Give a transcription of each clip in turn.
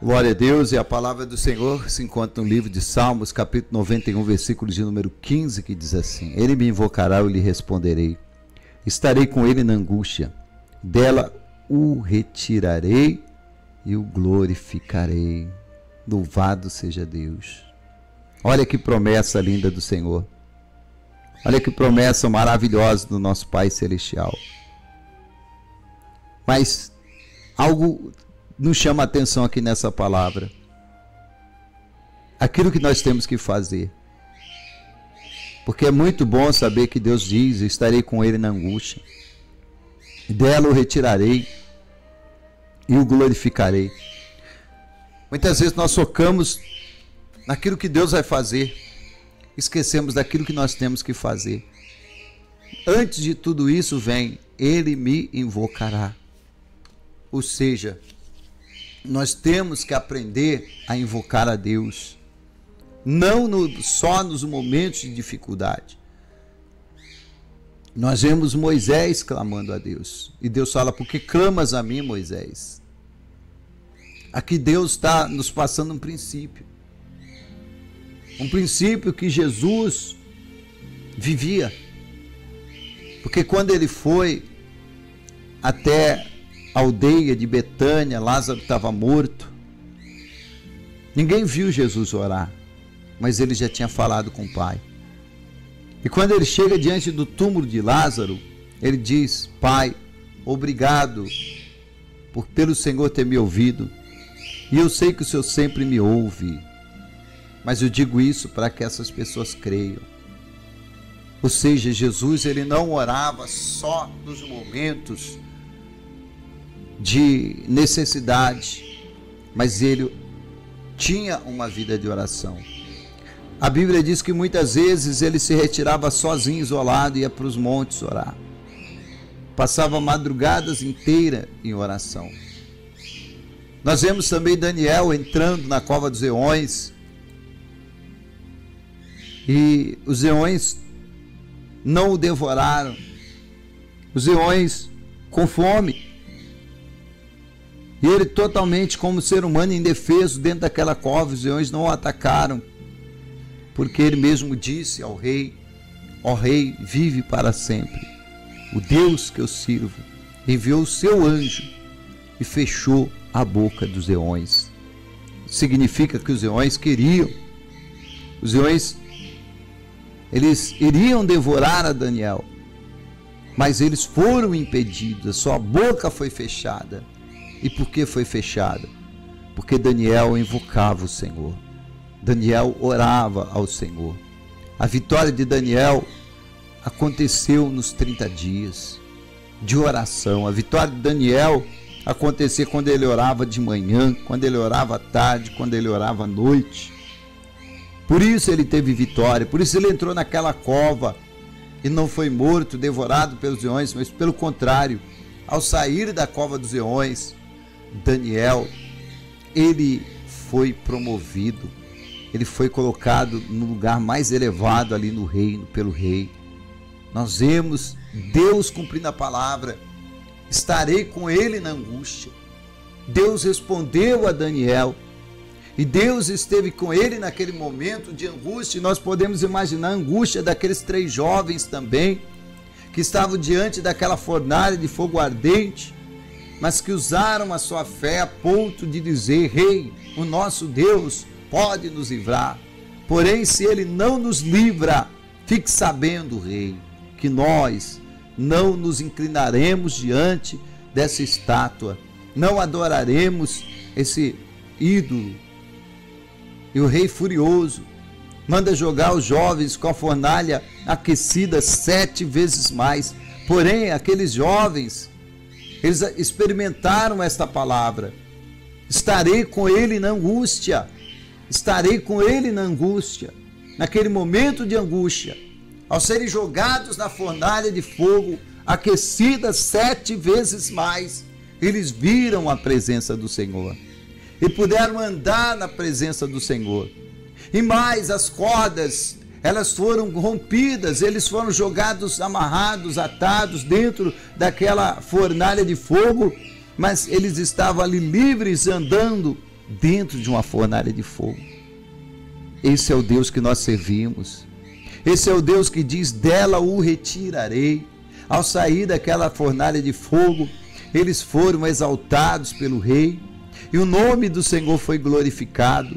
Glória a Deus, e a palavra do Senhor se encontra no livro de Salmos, capítulo 91, versículo de número 15, que diz assim: Ele me invocará, eu lhe responderei. Estarei com ele na angústia, dela o retirarei e o glorificarei. Louvado seja Deus. Olha que promessa linda do Senhor. Olha que promessa maravilhosa do nosso Pai Celestial. Mas algo nos chama a atenção aqui nessa palavra. Aquilo que nós temos que fazer. Porque é muito bom saber que Deus diz: estarei com ele na angústia, dela o retirarei e o glorificarei. Muitas vezes nós focamos naquilo que Deus vai fazer, esquecemos daquilo que nós temos que fazer. Antes de tudo isso vem: ele me invocará. Ou seja, nós temos que aprender a invocar a Deus, não só nos momentos de dificuldade. Nós vemos Moisés clamando a Deus, e Deus fala: por que clamas a mim, Moisés? Aqui Deus está nos passando um princípio que Jesus vivia, porque quando ele foi até a aldeia de Betânia, Lázaro estava morto. Ninguém viu Jesus orar, mas ele já tinha falado com o Pai. E quando ele chega diante do túmulo de Lázaro, ele diz: Pai, obrigado pelo Senhor ter me ouvido, e eu sei que o Senhor sempre me ouve, mas eu digo isso para que essas pessoas creiam. Ou seja, Jesus, ele não orava só nos momentos de necessidade, mas ele tinha uma vida de oração. A Bíblia diz que muitas vezes ele se retirava sozinho, isolado, e ia para os montes orar. Passava madrugadas inteiras em oração. Nós vemos também Daniel entrando na cova dos leões, e os leões não o devoraram. Os leões com fome, e ele totalmente como ser humano indefeso dentro daquela cova. Os leões não o atacaram, porque ele mesmo disse ao rei: ó rei, vive para sempre. O Deus que eu sirvo enviou o seu anjo e fechou a boca dos leões. Significa que os leões queriam, os leões, eles iriam devorar a Daniel, mas eles foram impedidos. A sua boca foi fechada. E por que foi fechada? Porque Daniel invocava o Senhor. Daniel orava ao Senhor. A vitória de Daniel aconteceu nos 30 dias de oração. A vitória de Daniel acontecia quando ele orava de manhã, quando ele orava à tarde, quando ele orava à noite. Por isso ele teve vitória, por isso ele entrou naquela cova e não foi morto, devorado pelos leões, mas pelo contrário, ao sair da cova dos leões, Daniel, ele foi promovido, ele foi colocado no lugar mais elevado ali no reino, pelo rei. Nós vemos Deus cumprindo a palavra: estarei com ele na angústia. Deus respondeu a Daniel, e Deus esteve com ele naquele momento de angústia. E nós podemos imaginar a angústia daqueles 3 jovens também, que estavam diante daquela fornalha de fogo ardente, mas que usaram a sua fé a ponto de dizer: Rei, o nosso Deus pode nos livrar. Porém, se ele não nos livra, fique sabendo, Rei, que nós não nos inclinaremos diante dessa estátua, não adoraremos esse ídolo. E o rei, furioso, manda jogar os jovens com a fornalha aquecida 7 vezes mais. Porém, aqueles jovens, eles experimentaram esta palavra: estarei com ele na angústia. Estarei com ele na angústia. Naquele momento de angústia, ao serem jogados na fornalha de fogo, aquecida 7 vezes mais, eles viram a presença do Senhor e puderam andar na presença do Senhor. E mais, as cordas, elas foram rompidas, eles foram jogados, amarrados, atados dentro daquela fornalha de fogo, mas eles estavam ali livres, andando dentro de uma fornalha de fogo. Esse é o Deus que nós servimos. Esse é o Deus que diz: dela o retirarei. Ao sair daquela fornalha de fogo, eles foram exaltados pelo rei e o nome do Senhor foi glorificado.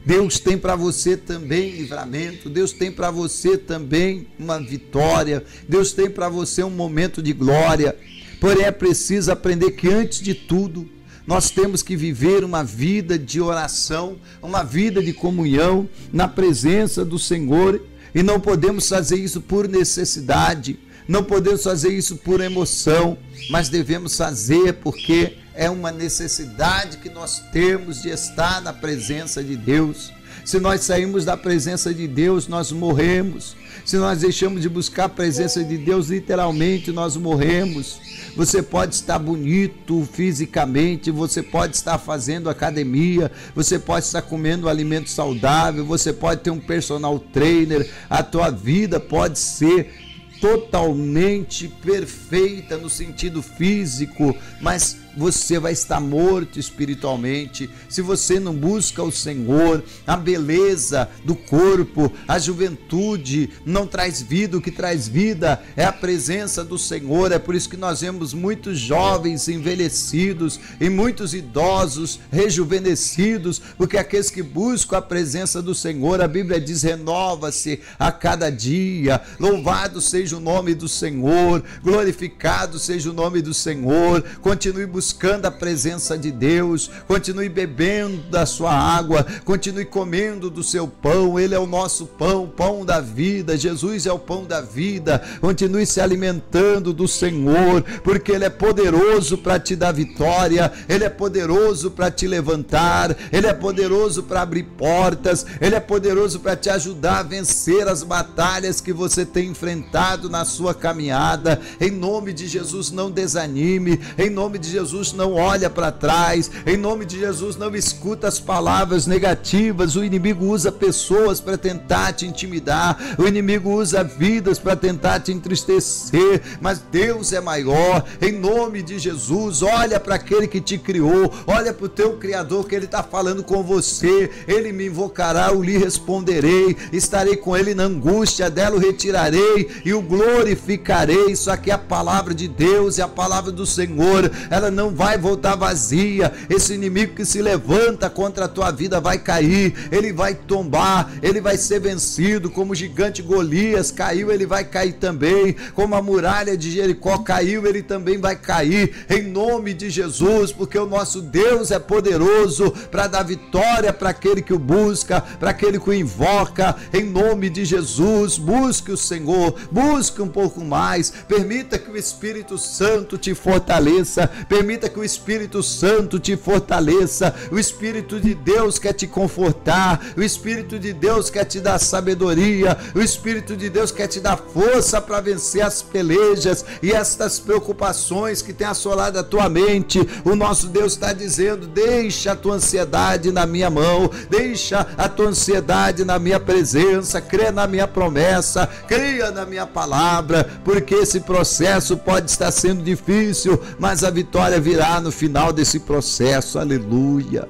Deus tem para você também livramento, Deus tem para você também uma vitória, Deus tem para você um momento de glória. Porém é preciso aprender que antes de tudo nós temos que viver uma vida de oração, uma vida de comunhão na presença do Senhor, e não podemos fazer isso por necessidade, não podemos fazer isso por emoção, mas devemos fazer porque é uma necessidade que nós temos de estar na presença de Deus. Se nós sairmos da presença de Deus, nós morremos. Se nós deixamos de buscar a presença de Deus, literalmente nós morremos. Você pode estar bonito fisicamente, você pode estar fazendo academia, você pode estar comendo um alimento saudável, você pode ter um personal trainer, a tua vida pode ser totalmente perfeita no sentido físico, mas você vai estar morto espiritualmente se você não busca o Senhor. A beleza do corpo, a juventude não traz vida, o que traz vida é a presença do Senhor. É por isso que nós vemos muitos jovens envelhecidos e muitos idosos rejuvenescidos, porque aqueles que buscam a presença do Senhor, a Bíblia diz: renova-se a cada dia. Louvado seja o nome do Senhor, glorificado seja o nome do Senhor. Continue buscando a presença de Deus, continue bebendo da sua água, continue comendo do seu pão. Ele é o nosso pão, pão da vida. Jesus é o pão da vida. Continue se alimentando do Senhor, porque Ele é poderoso para te dar vitória, Ele é poderoso para te levantar, Ele é poderoso para abrir portas, Ele é poderoso para te ajudar a vencer as batalhas que você tem enfrentado na sua caminhada. Em nome de Jesus, não desanime. Em nome de Jesus, não olha para trás. Em nome de Jesus, não escuta as palavras negativas. O inimigo usa pessoas para tentar te intimidar, o inimigo usa vidas para tentar te entristecer, mas Deus é maior. Em nome de Jesus, olha para aquele que te criou, olha para o teu Criador, que Ele está falando com você. Ele me invocará, eu lhe responderei, estarei com ele na angústia, dela o retirarei e o glorificarei. Isso aqui é a palavra de Deus, é a palavra do Senhor. Ela não vai voltar vazia. Esse inimigo que se levanta contra a tua vida vai cair, ele vai tombar, ele vai ser vencido. Como o gigante Golias caiu, ele vai cair também. Como a muralha de Jericó caiu, ele também vai cair, em nome de Jesus, porque o nosso Deus é poderoso para dar vitória para aquele que o busca, para aquele que o invoca. Em nome de Jesus, busque o Senhor, busque um pouco mais, permita que o Espírito Santo te fortaleça, permita que o Espírito Santo te fortaleça. O Espírito de Deus quer te confortar, o Espírito de Deus quer te dar sabedoria, o Espírito de Deus quer te dar força para vencer as pelejas e estas preocupações que tem assolado a tua mente. O nosso Deus está dizendo: deixa a tua ansiedade na minha mão, deixa a tua ansiedade na minha presença, crê na minha promessa, creia na minha palavra, porque esse processo pode estar sendo difícil, mas a vitória virá no final desse processo. Aleluia!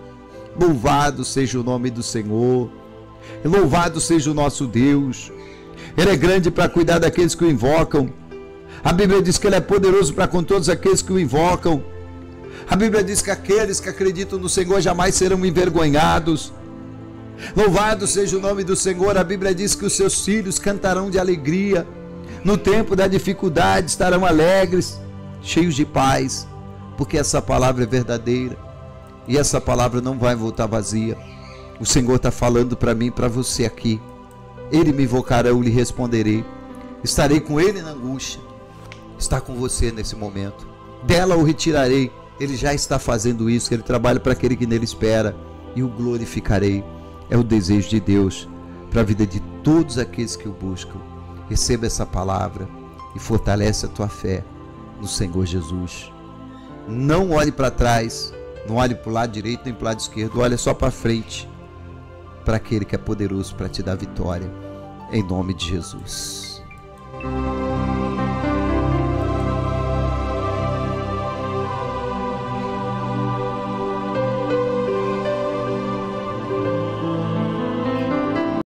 Louvado seja o nome do Senhor, louvado seja o nosso Deus. Ele é grande para cuidar daqueles que o invocam. A Bíblia diz que Ele é poderoso para com todos aqueles que o invocam. A Bíblia diz que aqueles que acreditam no Senhor jamais serão envergonhados. Louvado seja o nome do Senhor. A Bíblia diz que os seus filhos cantarão de alegria. No tempo da dificuldade estarão alegres, cheios de paz, porque essa palavra é verdadeira e essa palavra não vai voltar vazia. O Senhor está falando para mim e para você aqui. Ele me invocará, eu lhe responderei. Estarei com Ele na angústia. Está com você nesse momento. Dela o retirarei. Ele já está fazendo isso. Ele trabalha para aquele que nele espera. E o glorificarei. É o desejo de Deus para a vida de todos aqueles que o buscam. Receba essa palavra e fortalece a tua fé no Senhor Jesus. Não olhe para trás. Não olhe para o lado direito nem para o lado esquerdo. Olha só para frente, para aquele que é poderoso para te dar vitória, em nome de Jesus.